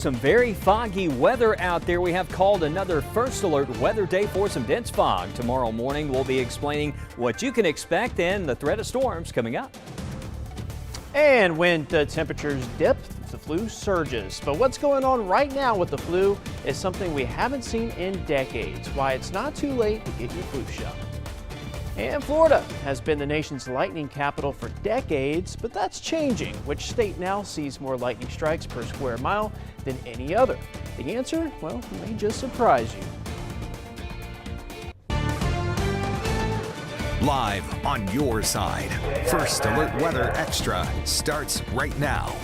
Some very foggy weather out there. We have called another first alert weather day for some dense fog. Tomorrow morning we'll be explaining what you can expect and the threat of storms coming up. And when the temperatures dip, the flu surges. But what's going on right now with the flu is something we haven't seen in decades. Why it's not too late to get your flu shot. And Florida has been the nation's lightning capital for decades, but that's changing. Which state now sees more lightning strikes per square mile than any other? The answer, well, may just surprise you. Live on your side, First Alert Weather Extra starts right now.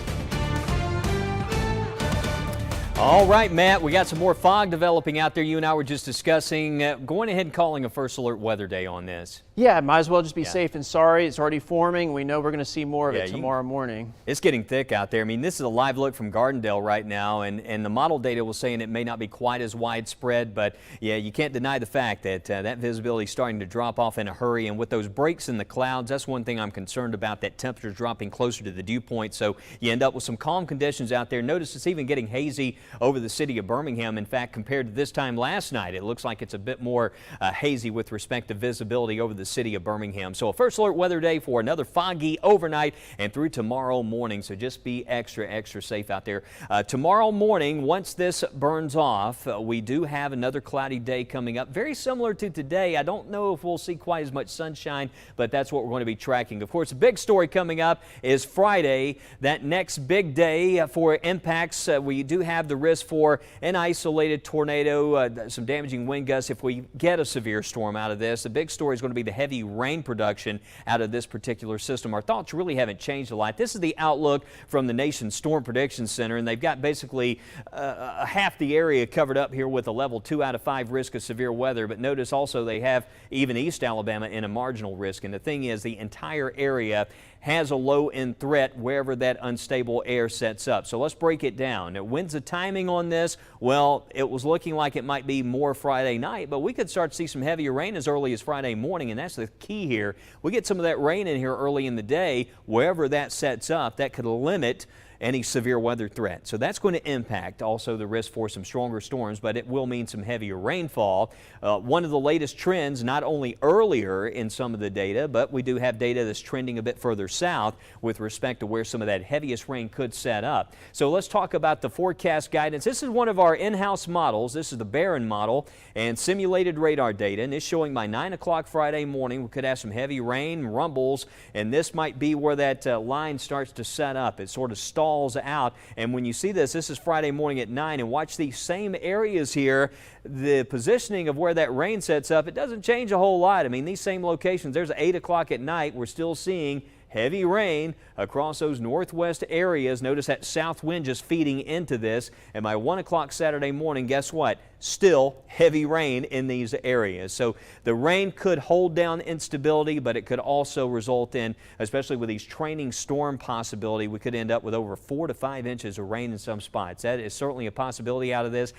All right, Matt, we got some more fog developing out there. You and I were just discussing going ahead and calling a first alert weather day on this. Yeah, might as well just be safe and sorry. It's already forming. We know we're going to see more of it tomorrow morning. It's getting thick out there. I mean, this is a live look from Gardendale right now, and the model data was saying it may not be quite as widespread, but yeah, you can't deny the fact that that visibility is starting to drop off in a hurry, and with those breaks in the clouds, that's one thing I'm concerned about, that temperatures dropping closer to the dew point, so you end up with some calm conditions out there. Notice it's even getting hazy over the city of Birmingham. In fact, compared to this time last night, it looks like it's a bit more hazy with respect to visibility over the city of Birmingham. So a first alert weather day for another foggy overnight and through tomorrow morning. So just be extra safe out there. Tomorrow morning, once this burns off, we do have another cloudy day coming up. Very similar to today. I don't know if we'll see quite as much sunshine, but that's what we're going to be tracking. Of course, the big story coming up is Friday, that next big day for impacts. We do have the risk for an isolated tornado, some damaging wind gusts if we get a severe storm out of this. The big story is going to be the heavy rain production out of this particular system. Our thoughts really haven't changed a lot. This is the outlook from the nation's Storm Prediction Center, and they've got basically half the area covered up here with a level 2 out of 5 risk of severe weather. But notice also they have even East Alabama in a marginal risk. And the thing is, the entire area has a low end threat wherever that unstable air sets up. So let's break it down. Now, when's the timing on this? Well, it was looking like it might be more Friday night, but we could start to see some heavier rain as early as Friday morning, and that's the key here. We get some of that rain in here early in the day, wherever that sets up, that could limit any severe weather threat. So that's going to impact also the risk for some stronger storms, but it will mean some heavier rainfall. One of the latest trends, not only earlier in some of the data, but we do have data that's trending a bit further south with respect to where some of that heaviest rain could set up. So let's talk about the forecast guidance. This is one of our in-house models. This is the Barron model and simulated radar data, and it's showing by 9 o'clock Friday morning we could have some heavy rain, rumbles, and this might be where that line starts to set up. It sort of stalls out, and when you see this is Friday morning at 9, and watch these same areas here. The positioning of where that rain sets up, it doesn't change a whole lot. I mean, these same locations, there's 8 o'clock at night, we're still seeing heavy rain across those northwest areas. Notice that south wind just feeding into this, and by 1 o'clock Saturday morning, guess what? Still heavy rain in these areas. So the rain could hold down instability, but it could also result in, especially with these training storm possibility, we could end up with over 4 to 5 inches of rain in some spots. That is certainly a possibility out of this.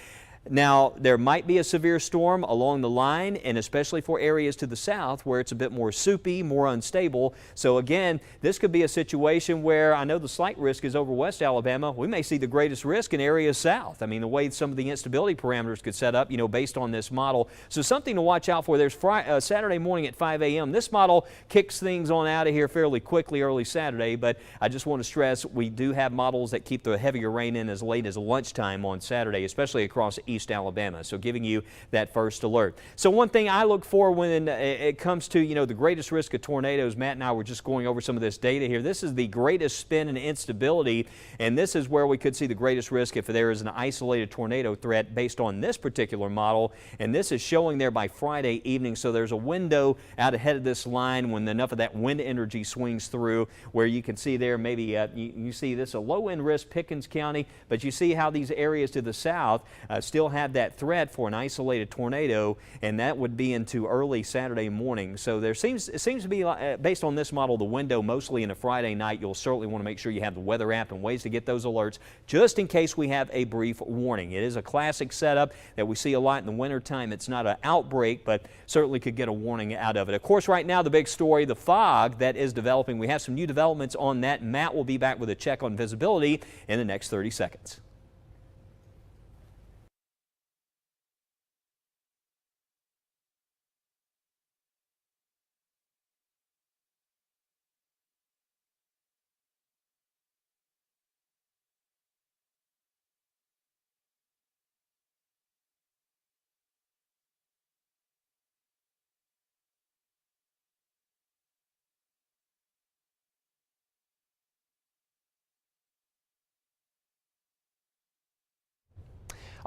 Now, there might be a severe storm along the line, and especially for areas to the south where it's a bit more soupy, more unstable. So again, this could be a situation where I know the slight risk is over West Alabama. We may see the greatest risk in areas south. I mean, the way some of the instability parameters could set up, based on this model. So something to watch out for. There's Saturday morning at 5 a.m. This model kicks things on out of here fairly quickly early Saturday, but I just want to stress we do have models that keep the heavier rain in as late as lunchtime on Saturday, especially across East Alabama, so giving you that first alert. So one thing I look for when it comes to the greatest risk of tornadoes, Matt and I were just going over some of this data here. This is the greatest spin and instability, and this is where we could see the greatest risk if there is an isolated tornado threat based on this particular model, and this is showing there by Friday evening. So there's a window out ahead of this line when enough of that wind energy swings through where you can see there maybe you see this a low end risk Pickens County, but you see how these areas to the south still have that threat for an isolated tornado, and that would be into early Saturday morning. So it seems to be, based on this model, the window mostly in a Friday night. You'll certainly want to make sure you have the weather app and ways to get those alerts just in case we have a brief warning. It is a classic setup that we see a lot in the wintertime. It's not an outbreak, but certainly could get a warning out of it. Of course, right now the big story, the fog that is developing. We have some new developments on that. Matt will be back with a check on visibility in the next 30 seconds.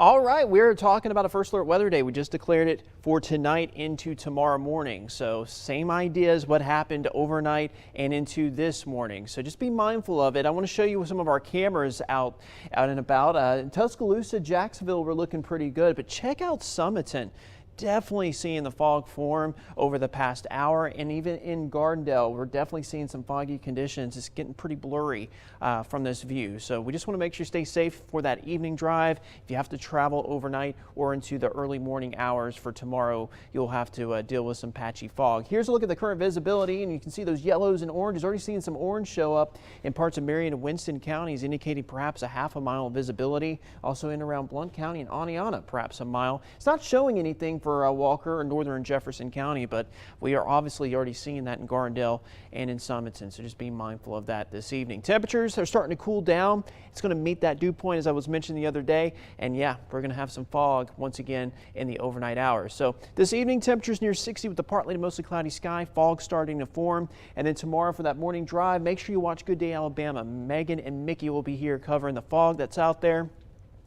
All right, we're talking about a First Alert Weather Day. We just declared it for tonight into tomorrow morning. So same idea as what happened overnight and into this morning. So just be mindful of it. I want to show you some of our cameras out and about. In Tuscaloosa, Jacksonville, we're looking pretty good, but check out Summiton. Definitely seeing the fog form over the past hour, and even in Gardendale, we're definitely seeing some foggy conditions. It's getting pretty blurry from this view. So we just want to make sure you stay safe for that evening drive. If you have to travel overnight or into the early morning hours for tomorrow, you'll have to deal with some patchy fog. Here's a look at the current visibility, and you can see those yellows and oranges. Already seeing some orange show up in parts of Marion and Winston counties, indicating perhaps a half-a-mile of visibility. Also in around Blount County and Aniana, perhaps a mile. It's not showing anything for Walker or northern Jefferson County, but we are obviously already seeing that in Gardendale and in Summiton, so just be mindful of that this evening. Temperatures are starting to cool down. It's going to meet that dew point as I was mentioning the other day, and yeah, we're going to have some fog once again in the overnight hours. So this evening, temperatures near 60 with a partly to mostly cloudy sky, fog starting to form, and then tomorrow for that morning drive, make sure you watch Good Day Alabama. Megan and Mickey will be here covering the fog that's out there.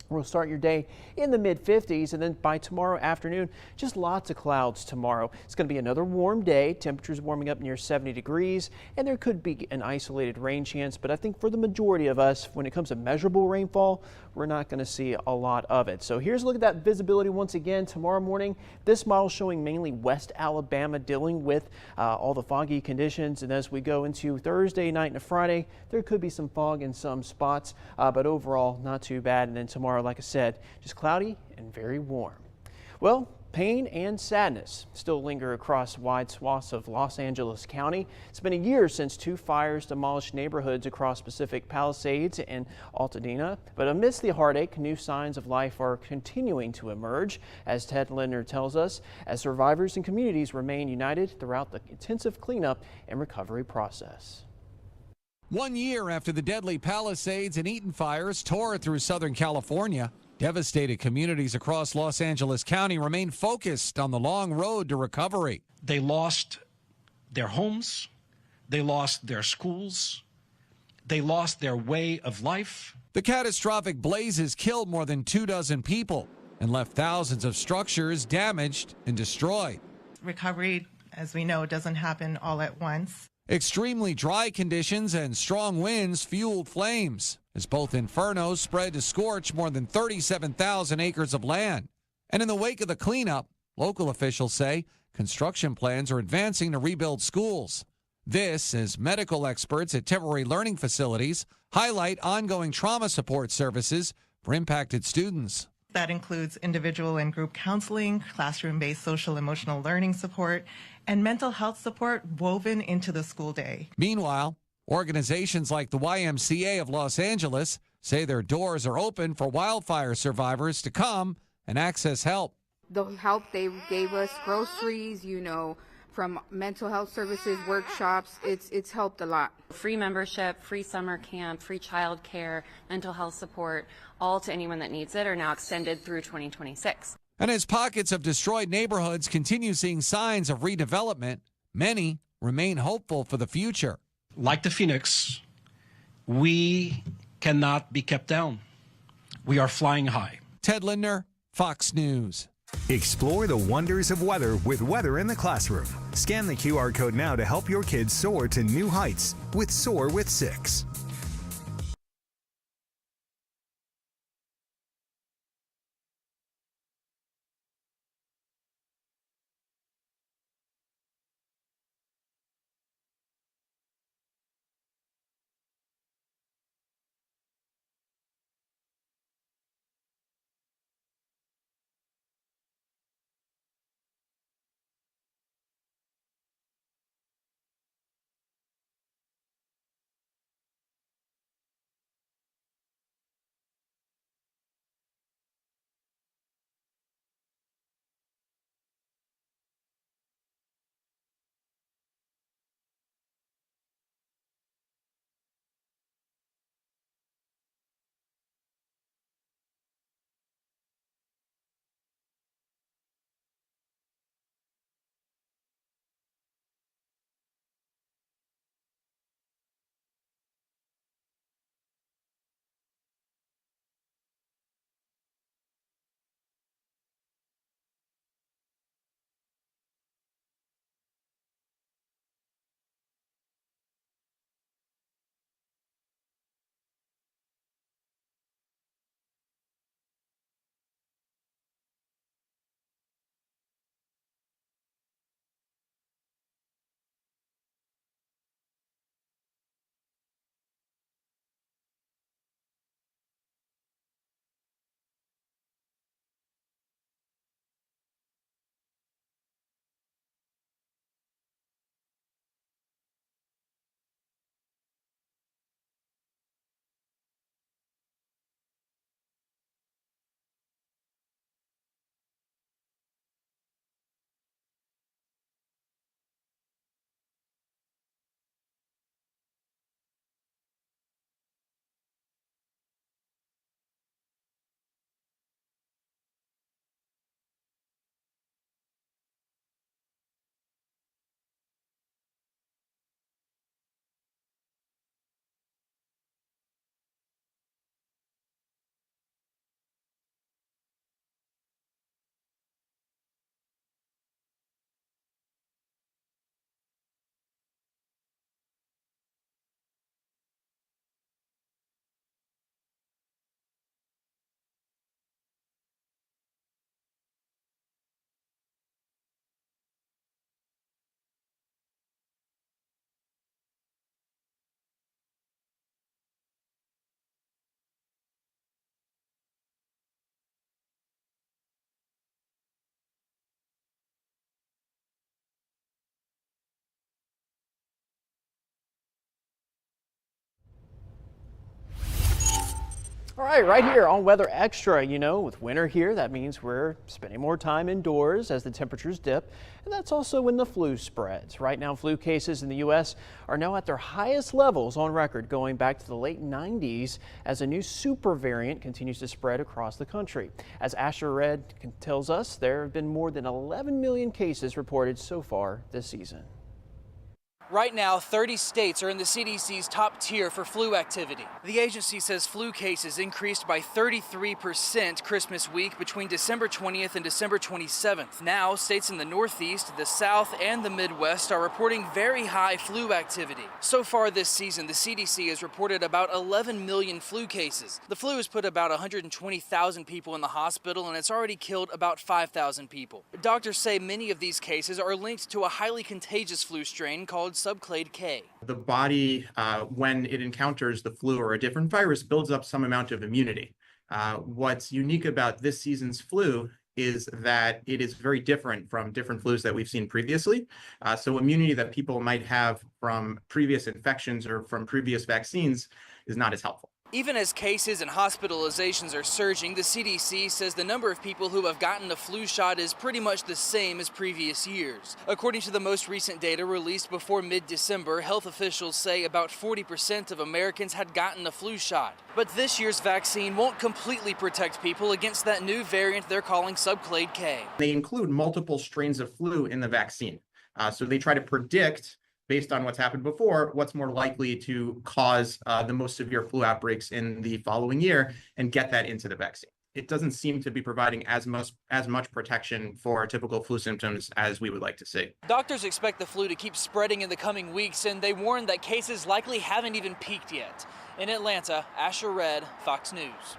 We'll start your day in the mid-50s, and then by tomorrow afternoon, just lots of clouds tomorrow. It's going to be another warm day. Temperatures warming up near 70 degrees, and there could be an isolated rain chance, but I think for the majority of us, when it comes to measurable rainfall, we're not going to see a lot of it. So here's a look at that visibility once again tomorrow morning. This model showing mainly West Alabama dealing with all the foggy conditions, and as we go into Thursday night and Friday, there could be some fog in some spots, but overall not too bad. And then tomorrow, like I said, just cloudy and very warm. Well, pain and sadness still linger across wide swaths of Los Angeles County. It's been a year since two fires demolished neighborhoods across Pacific Palisades and Altadena. But amidst the heartache, new signs of life are continuing to emerge, as Ted Lindner tells us, as survivors and communities remain united throughout the intensive cleanup and recovery process. 1 year after the deadly Palisades and Eaton fires tore through Southern California, devastated communities across Los Angeles County remain focused on the long road to recovery. They lost their homes, they lost their schools, they lost their way of life. The catastrophic blazes killed more than 24 people and left thousands of structures damaged and destroyed. Recovery, as we know, doesn't happen all at once. Extremely dry conditions and strong winds fueled flames as both infernos spread to scorch more than 37,000 acres of land. And in the wake of the cleanup, local officials say construction plans are advancing to rebuild schools. This as medical experts at temporary learning facilities highlight ongoing trauma support services for impacted students. That includes individual and group counseling, classroom-based social emotional learning support, and mental health support woven into the school day. Meanwhile, organizations like the YMCA of Los Angeles say their doors are open for wildfire survivors to come and access help. The help they gave us, groceries, from mental health services, workshops, it's helped a lot. Free membership, free summer camp, free child care, mental health support, all to anyone that needs it, are now extended through 2026. And as pockets of destroyed neighborhoods continue seeing signs of redevelopment, many remain hopeful for the future. Like the Phoenix, we cannot be kept down. We are flying high. Ted Lindner, Fox News. Explore the wonders of weather with Weather in the Classroom. Scan the QR code now to help your kids soar to new heights with Soar with 6. All right here on Weather Extra, with winter here, that means we're spending more time indoors as the temperatures dip, and that's also when the flu spreads. Right now, flu cases in the U.S. are now at their highest levels on record, going back to the late 90s as a new super variant continues to spread across the country. As Asher Red tells us, there have been more than 11 million cases reported so far this season. Right now, 30 states are in the CDC's top tier for flu activity. The agency says flu cases increased by 33% Christmas week between December 20th and December 27th. Now, states in the Northeast, the South, and the Midwest are reporting very high flu activity. So far this season, the CDC has reported about 11 million flu cases. The flu has put about 120,000 people in the hospital, and it's already killed about 5,000 people. Doctors say many of these cases are linked to a highly contagious flu strain called subclade K. The body, when it encounters the flu or a different virus, builds up some amount of immunity. What's unique about this season's flu is that it is very different from different flus that we've seen previously. So immunity that people might have from previous infections or from previous vaccines is not as helpful. Even as cases and hospitalizations are surging, the CDC says the number of people who have gotten a flu shot is pretty much the same as previous years. According to the most recent data released before mid-December, health officials say about 40% of Americans had gotten a flu shot. But this year's vaccine won't completely protect people against that new variant they're calling subclade K. They include multiple strains of flu in the vaccine. So they try to predict, based on what's happened before, what's more likely to cause the most severe flu outbreaks in the following year and get that into the vaccine. It doesn't seem to be providing as much protection for typical flu symptoms as we would like to see. Doctors expect the flu to keep spreading in the coming weeks, and they warn that cases likely haven't even peaked yet. In Atlanta, Asher Red, Fox News.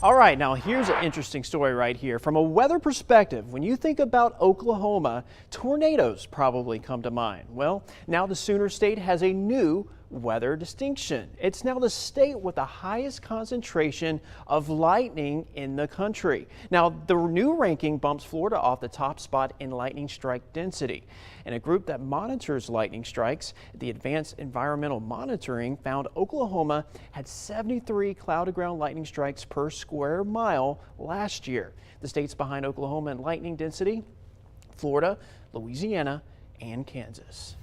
All right, now here's an interesting story right here. From a weather perspective, when you think about Oklahoma, tornadoes probably come to mind. Well, now the Sooner State has a new weather distinction. It's now the state with the highest concentration of lightning in the country. Now, the new ranking bumps Florida off the top spot in lightning strike density. And a group that monitors lightning strikes, the Advanced Environmental Monitoring, found Oklahoma had 73 cloud-to-ground lightning strikes per square mile last year. The states behind Oklahoma in lightning density: Florida, Louisiana, and Kansas.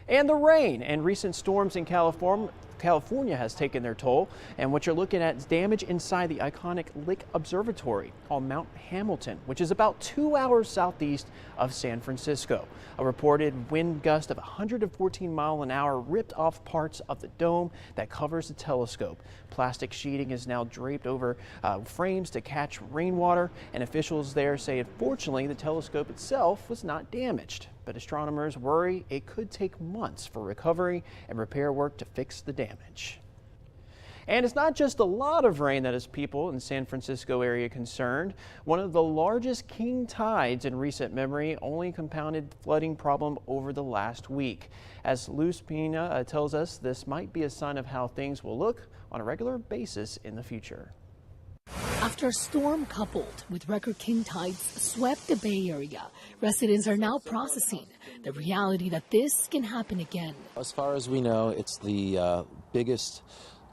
And the rain and recent storms in California has taken their toll, and what you're looking at is damage inside the iconic Lick Observatory on Mount Hamilton, which is about 2 hours southeast of San Francisco. A reported wind gust of 114 miles an hour ripped off parts of the dome that covers the telescope. Plastic sheeting is now draped over frames to catch rainwater, and officials there say unfortunately the telescope itself was not damaged. But astronomers worry it could take months for recovery and repair work to fix the damage. And it's not just a lot of rain that has people in the San Francisco area concerned. One of the largest king tides in recent memory only compounded the flooding problem over the last week. As Luz Pina tells us, this might be a sign of how things will look on a regular basis in the future. After a storm coupled with record king tides swept the Bay Area, residents are now processing the reality that this can happen again. As far as we know, it's the biggest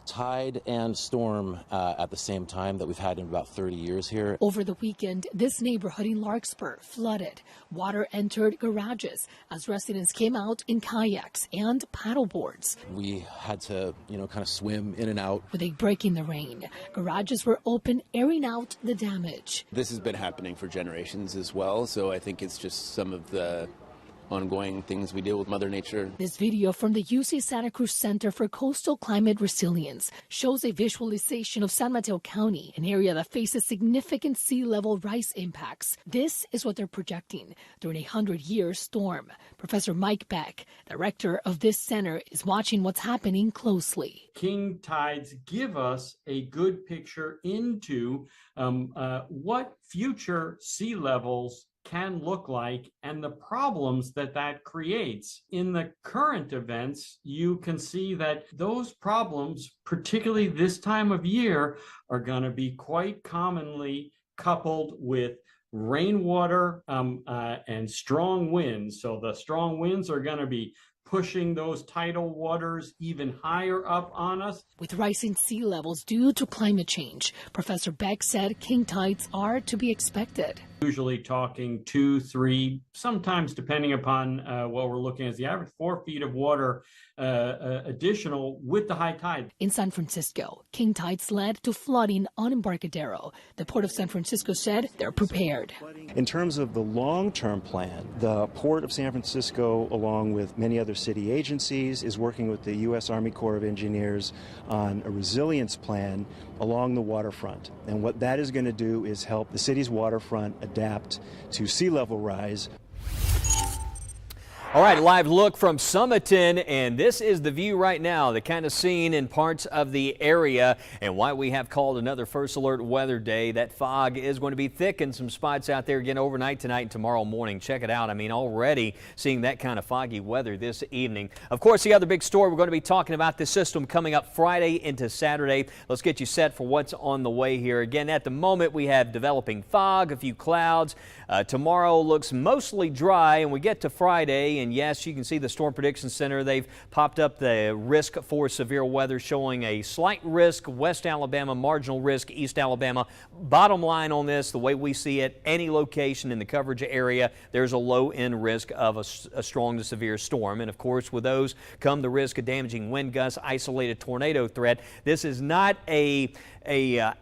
tide and storm at the same time that we've had in about 30 years here. Over the weekend, this neighborhood in Larkspur flooded. Water entered garages as residents came out in kayaks and paddleboards. We had to, kind of swim in and out. With a break in the rain, garages were open, airing out the damage. This has been happening for generations as well, so I think it's just some of the ongoing things we deal with Mother Nature. This video from the UC Santa Cruz Center for Coastal Climate Resilience shows a visualization of San Mateo County, an area that faces significant sea level rise impacts. This is what they're projecting during a 100-year storm. Professor Mike Beck, director of this center, is watching what's happening closely. King tides give us a good picture into what future sea levels can look like and the problems that creates. In the current events, you can see that those problems, particularly this time of year, are going to be quite commonly coupled with rainwater and strong winds. So the strong winds are going to be pushing those tidal waters even higher up on us. With rising sea levels due to climate change, Professor Beck said king tides are to be expected. Usually talking 2, 3, sometimes depending upon what we're looking at, the average 4 feet of water additional with the high tide. In San Francisco, king tides led to flooding on Embarcadero. The Port of San Francisco said they're prepared. In terms of the long-term plan, the Port of San Francisco, along with many other city agencies, is working with the U.S. Army Corps of Engineers on a resilience plan along the waterfront. And what that is going to do is help the city's waterfront adapt to sea level rise. All right, live look from Summiton, and this is the view right now, the kind of scene in parts of the area, and why we have called another First Alert Weather Day. That fog is going to be thick in some spots out there again overnight tonight and tomorrow morning. Check it out. I mean, already seeing that kind of foggy weather this evening. Of course, the other big story, we're going to be talking about this system coming up Friday into Saturday. Let's get you set for what's on the way here. Again, at the moment, we have developing fog, a few clouds. Tomorrow looks mostly dry, and we get to Friday, and yes, you can see the Storm Prediction Center. They've popped up the risk for severe weather, showing a slight risk, West Alabama, marginal risk, East Alabama. Bottom line on this, the way we see it, any location in the coverage area, there's a low-end risk of a strong to severe storm. And of course, with those come the risk of damaging wind gusts, isolated tornado threat. This is not a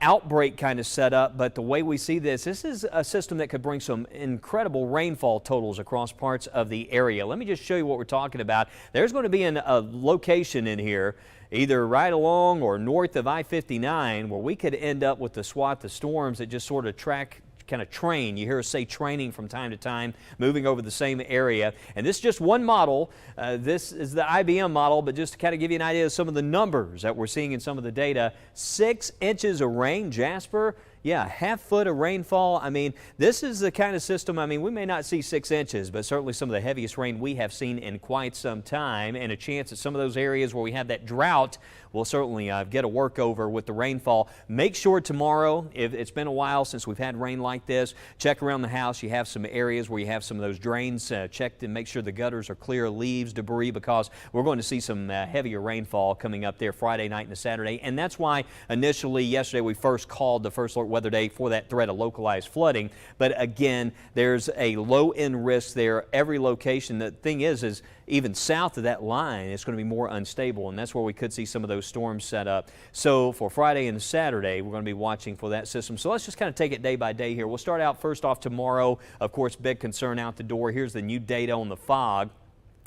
outbreak kind of setup, but the way we see this is a system that could bring some incredible rainfall totals across parts of the area. Let me just show you what we're talking about. There's going to be a location in here, either right along or north of I-59, where we could end up with the swath of storms that just sort of kind of train. You hear us say training from time to time, moving over the same area. And this is just one model. This is the IBM model, but just to kind of give you an idea of some of the numbers that we're seeing in some of the data. 6 inches of rain, Jasper. Yeah, half foot of rainfall. I mean, this is the kind of system, I mean, we may not see 6 inches, but certainly some of the heaviest rain we have seen in quite some time, and a chance that some of those areas where we have that drought will certainly get a workover with the rainfall. Make sure tomorrow, if it's been a while since we've had rain like this, check around the house. You have some areas where you have some of those drains checked and make sure the gutters are clear, leaves, debris, because we're going to see some heavier rainfall coming up there Friday night and Saturday. And that's why initially yesterday we first called the First Alert Weather Day for that threat of localized flooding. But again, there's a low-end risk there. Every location, the thing is even south of that line, it's going to be more unstable, and that's where we could see some of those storms set up. So for Friday and Saturday, we're going to be watching for that system. So let's just kind of take it day by day here. We'll start out first off tomorrow. Of course, big concern out the door. Here's the new data on the fog.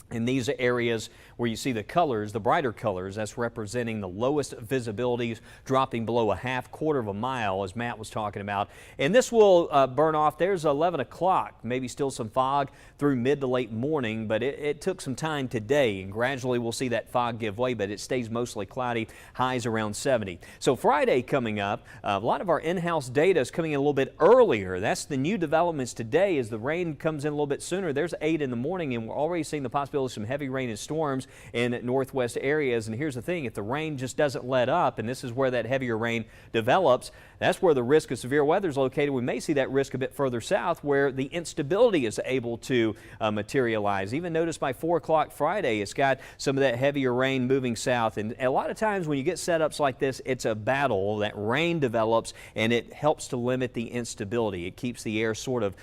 In these areas where you see the colors, the brighter colors, that's representing the lowest visibilities, dropping below a quarter of a mile, as Matt was talking about. And this will burn off. There's 11 o'clock, maybe still some fog through mid to late morning, but it took some time today, and gradually we'll see that fog give way, but it stays mostly cloudy, highs around 70. So Friday coming up, a lot of our in-house data is coming in a little bit earlier. That's the new developments today. As the rain comes in a little bit sooner, there's 8 in the morning, and we're already seeing the possibility of some heavy rain and storms in northwest areas. And here's the thing, if the rain just doesn't let up, and this is where that heavier rain develops, that's where the risk of severe weather is located. We may see that risk a bit further south where the instability is able to materialize. Even notice by 4 o'clock Friday, it's got some of that heavier rain moving south. And a lot of times when you get setups like this, it's a battle. That rain develops and it helps to limit the instability. It keeps the air sort of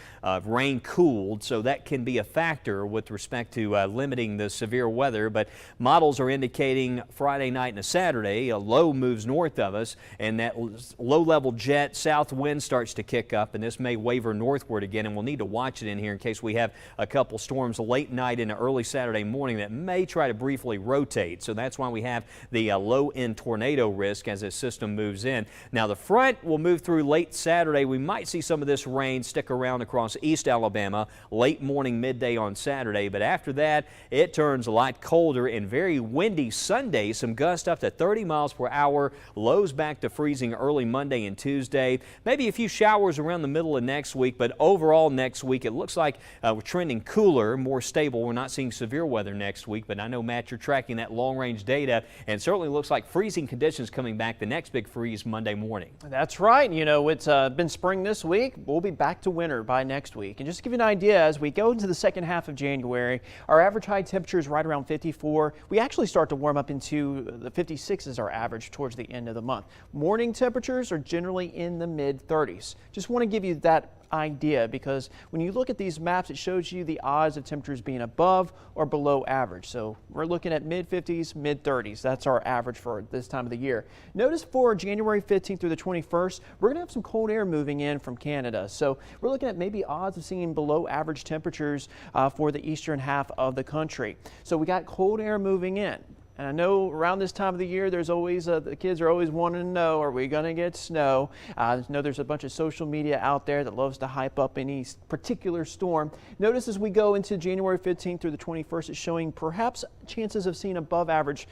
rain cooled, so that can be a factor with respect to limiting the severe weather. But models are indicating Friday night and a Saturday, a low moves north of us, and that low-level jet south wind starts to kick up, and this may waver northward again, and we'll need to watch it in here in case we have a couple storms late night into early Saturday morning that may try to briefly rotate. So that's why we have the low-end tornado risk as this system moves in. Now the front will move through late Saturday. We might see some of this rain stick around across East Alabama late morning, midday on Saturday, but after that it turns a lot colder and very windy Sunday. Some gusts up to 30 miles per hour, lows back to freezing early Monday and Tuesday. Maybe a few showers around the middle of next week, but overall next week it looks like we're trending cooler, more stable. We're not seeing severe weather next week, but I know, Matt, you're tracking that long-range data, and certainly looks like freezing conditions coming back. The next big freeze Monday morning. That's right. You know, it's been spring this week. We'll be back to winter by next week. And just to give you an idea, as we go into the second half of January, our average average high temperature is right around 54. We actually start to warm up into the 56 is our average towards the end of the month. Morning temperatures are generally in the mid 30s. Just want to give you that idea, because when you look at these maps, it shows you the odds of temperatures being above or below average. So we're looking at mid 50s, mid 30s. That's our average for this time of the year. Notice for January 15th through the 21st, we're going to have some cold air moving in from Canada. So we're looking at maybe odds of seeing below average temperatures for the eastern half of the country. So we got cold air moving in. And I know around this time of the year, there's always, the kids are always wanting to know, are we going to get snow? I know there's a bunch of social media out there that loves to hype up any particular storm. Notice as we go into January 15th through the 21st, it's showing perhaps chances of seeing above average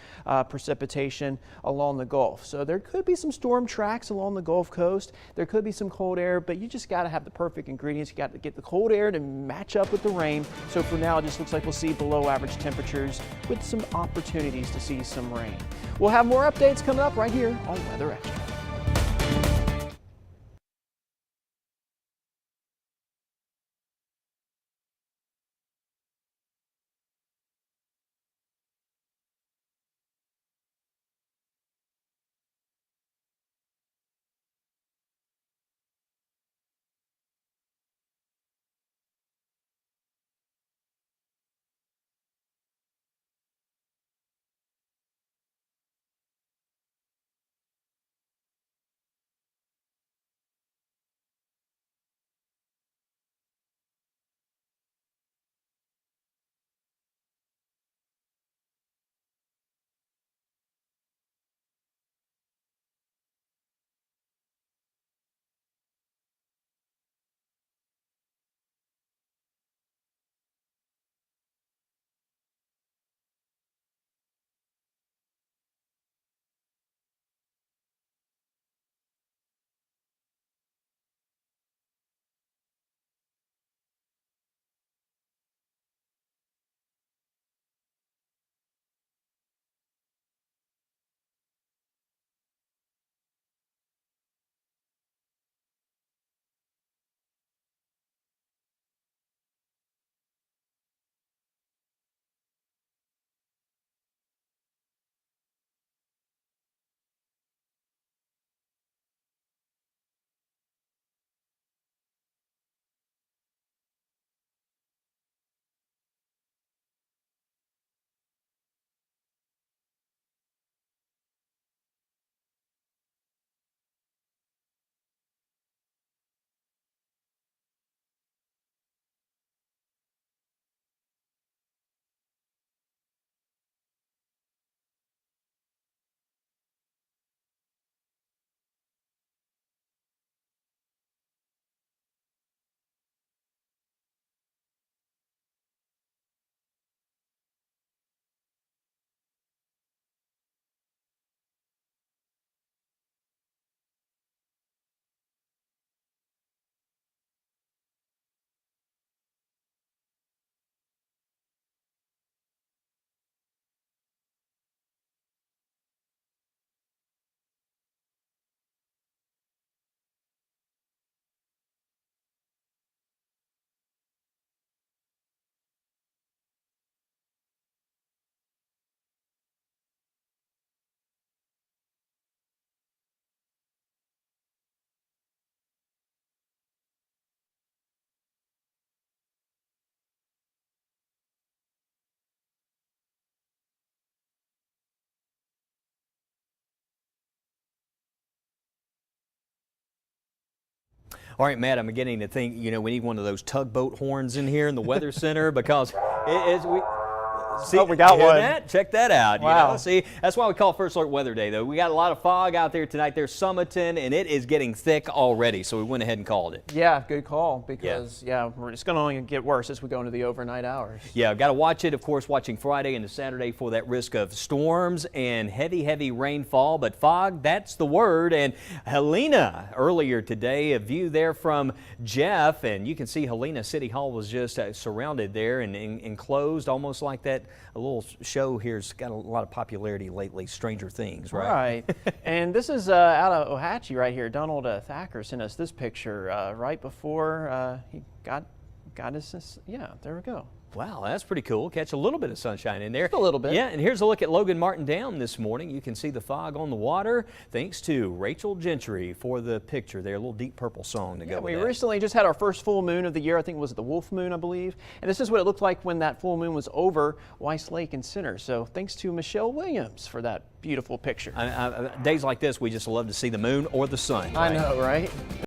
precipitation along the Gulf. So there could be some storm tracks along the Gulf Coast. There could be some cold air, but you just got to have the perfect ingredients. You got to get the cold air to match up with the rain. So for now, it just looks like we'll see below average temperatures with some opportunities to see some rain. We'll have more updates coming up right here on Weather Extra. All right, Matt, I'm beginning to think, we need one of those tugboat horns in here in the Weather Center, because see, we got one. That? Check that out. Wow. See, that's why we call First Alert Weather Day, though. We got a lot of fog out there tonight. There's Summiton, and it is getting thick already, so we went ahead and called it. Yeah, good call, because it's going to only get worse as we go into the overnight hours. Yeah, got to watch it, of course, watching Friday into Saturday for that risk of storms and heavy rainfall. But fog, that's the word. And Helena, earlier today, a view there from Jeff, and you can see Helena City Hall was just surrounded there and enclosed, almost like that. A little show here's got a lot of popularity lately, Stranger Things, right? Right. And this is out of Ohatchee right here. Donald Thacker sent us this picture right before he got his, yeah, there we go. Wow, that's pretty cool. Catch a little bit of sunshine in there. Just a little bit. Yeah, and here's a look at Logan Martin Dam this morning. You can see the fog on the water thanks to Rachel Gentry for the picture there. A little Deep Purple song to go with we that. recently just had our first full moon of the year. I think it was the Wolf Moon, I believe. And this is what it looked like when that full moon was over Weiss Lake and Center. So thanks to Michelle Williams for that beautiful picture. Days like this, we just love to see the moon or the sun. I know, right?